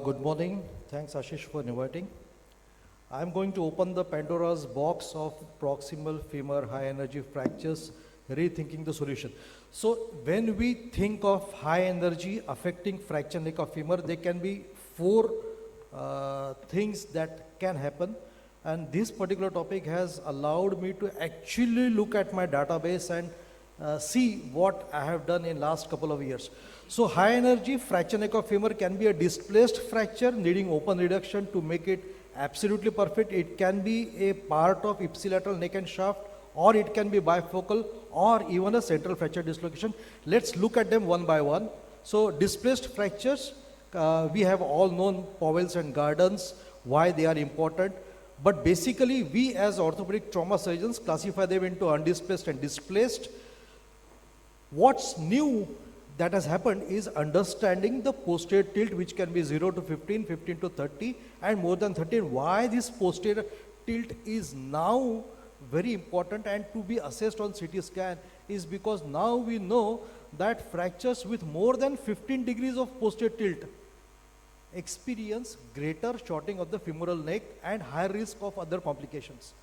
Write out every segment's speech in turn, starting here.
Good morning. Thanks, Ashish, for inviting. I'm going to open the Pandora's box of proximal femur high energy fractures, rethinking the solution. So when we think of high energy affecting fracture neck of femur, there can be four things that can happen. And this particular topic has allowed me to actually look at my database and see what I have done in last couple of years. So high energy fracture neck of femur can be a displaced fracture needing open reduction to make it absolutely perfect. It can be a part of ipsilateral neck and shaft, or it can be bifocal, or even a central fracture dislocation. Let's look at them one by one. So displaced fractures, we have all known Powell's and Gardens, why they are important. But basically, we as orthopedic trauma surgeons classify them into undisplaced and displaced. What's new that has happened is understanding the posterior tilt, which can be 0 to 15, 15 to 30, and more than 30. Why this posterior tilt is now very important and to be assessed on CT scan is because now we know that fractures with more than 15 degrees of posterior tilt experience greater shortening of the femoral neck and higher risk of other complications.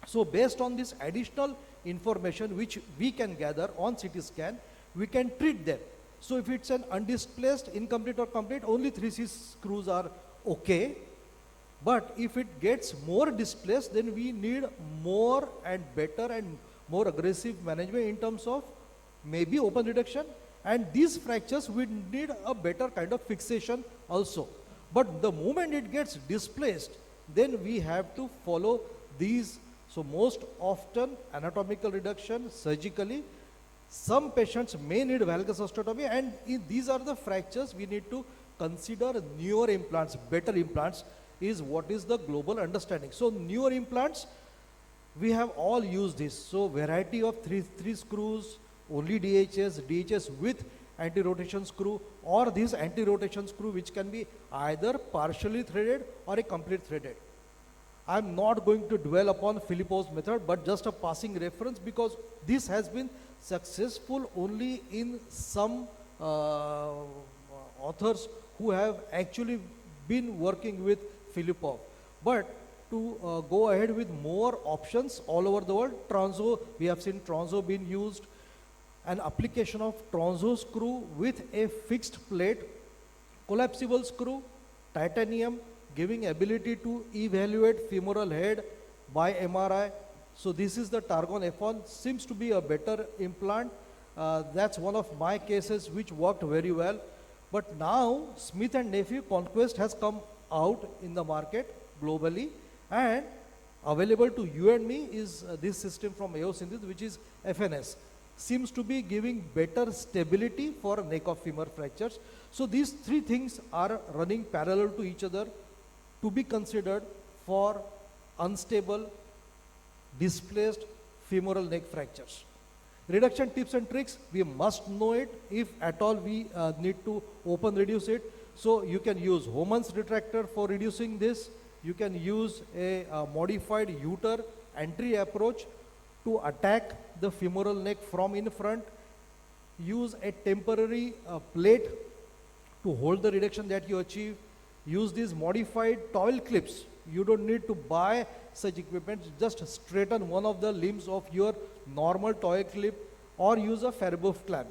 So based on this additional information which we can gather on CT scan, we can treat them. So if it's an undisplaced, incomplete or complete, only 3C screws are okay. But if it gets more displaced, then we need more and better and more aggressive management in terms of maybe open reduction. And these fractures we need a better kind of fixation also. But the moment it gets displaced, then we have to follow these. So most often anatomical reduction surgically. Some patients may need valgus osteotomy, and these are the fractures we need to consider newer implants, better implants is what is the global understanding. So newer implants, we have all used this. So variety of three screws, only DHS with anti-rotation screw, or this anti-rotation screw which can be either partially threaded or a complete threaded. I'm not going to dwell upon Philippo's method, but just a passing reference because this has been successful only in some authors who have actually been working with Filippo. But to go ahead with more options all over the world, Transo, we have seen Transo being used, an application of Transo screw with a fixed plate, collapsible screw, titanium, giving ability to evaluate femoral head by MRI. So this is the Targon F1, seems to be a better implant. That's one of my cases which worked very well. But now Smith and Nephew Conquest has come out in the market globally, and available to you and me is this system from Eosynthesis, which is FNS. Seems to be giving better stability for neck of femur fractures. So these three things are running parallel to each other to be considered for unstable, displaced femoral neck fractures. Reduction tips and tricks, we must know it if at all we need to open reduce it. So you can use Homan's retractor for reducing this. You can use a modified Uter entry approach to attack the femoral neck from in front. Use a temporary plate to hold the reduction that you achieve. Use these modified towel clips. You don't need to buy such equipment, just straighten one of the limbs of your normal toy clip or use a Farabeuf clamp.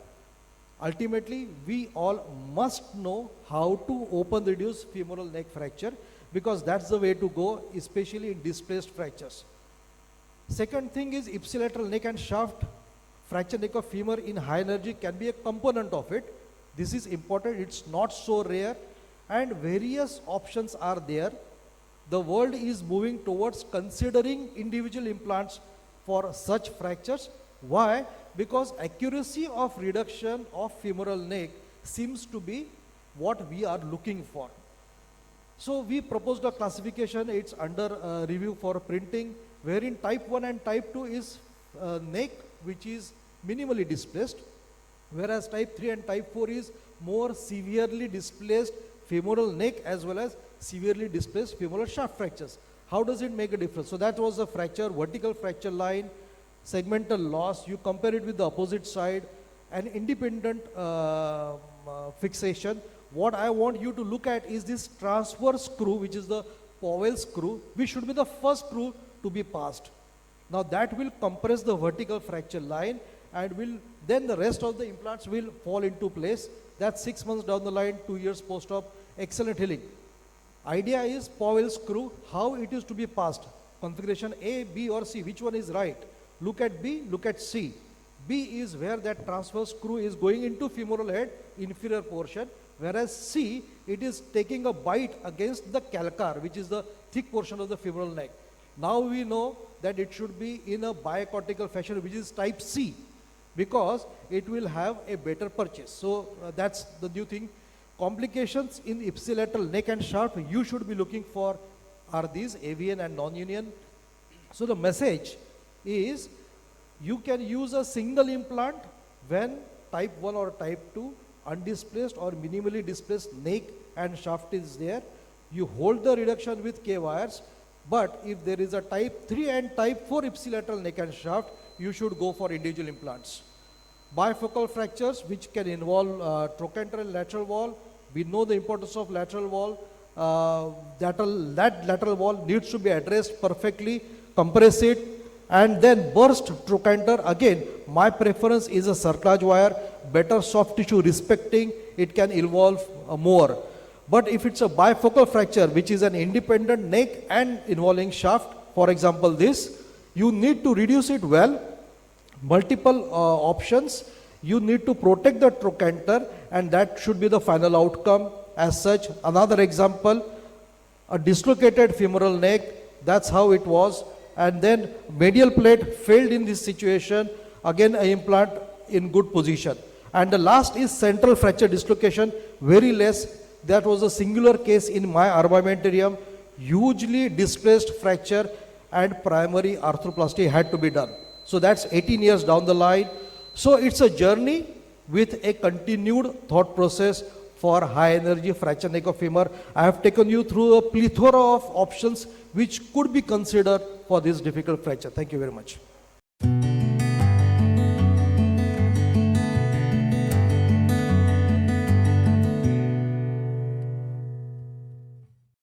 Ultimately, we all must know how to open reduce femoral neck fracture because that's the way to go, especially in displaced fractures. Second thing is ipsilateral neck and shaft fracture neck of femur in high energy can be a component of it. This is important, it's not so rare, and various options are there. The world is moving towards considering individual implants for such fractures. Why? Because accuracy of reduction of femoral neck seems to be what we are looking for. So we proposed a classification, it's under review for printing, wherein type 1 and type 2 is neck which is minimally displaced, whereas type 3 and type 4 is more severely displaced femoral neck as well as severely displaced femoral shaft fractures. How does it make a difference? So that was the fracture, vertical fracture line, segmental loss. You compare it with the opposite side, an independent fixation what I want you to look at is this transverse screw, which is the Powell screw, which should be the first screw to be passed. Now that will compress the vertical fracture line, and then the rest of the implants will fall into place. That's 6 months down the line, 2 years post-op, excellent healing. Idea is Powell screw, how it is to be passed. Configuration A, B or C, which one is right? Look at B, look at C. B is where that transverse screw is going into femoral head, inferior portion, whereas C, it is taking a bite against the calcar, which is the thick portion of the femoral neck. Now we know that it should be in a bicortical fashion, which is type C, because it will have a better purchase. So that's the new thing. Complications in ipsilateral neck and shaft you should be looking for are these avian and non-union. So the message is you can use a single implant when type 1 or type 2 undisplaced or minimally displaced neck and shaft is there. You hold the reduction with K wires, but if there is a type 3 and type 4 ipsilateral neck and shaft, you should go for individual implants. Bifocal fractures, which can involve trochanter and lateral wall. We know the importance of lateral wall. That lateral wall needs to be addressed perfectly, compress it, and then burst trochanter. Again, my preference is a cerclage wire, better soft tissue respecting, it can involve more. But if it's a bifocal fracture, which is an independent neck and involving shaft, for example this, you need to reduce it well, multiple options, you need to protect the trochanter, and that should be the final outcome. As such, another example, a dislocated femoral neck, that's how it was, and then medial plate failed in this situation, again an implant in good position. And the last is central fracture dislocation, very less. That was a singular case in my armamentarium, hugely displaced fracture, and primary arthroplasty had to be done. So that's 18 years down the line. So it's a journey with a continued thought process for high energy fracture neck of femur. I have taken you through a plethora of options which could be considered for this difficult fracture. Thank you very much.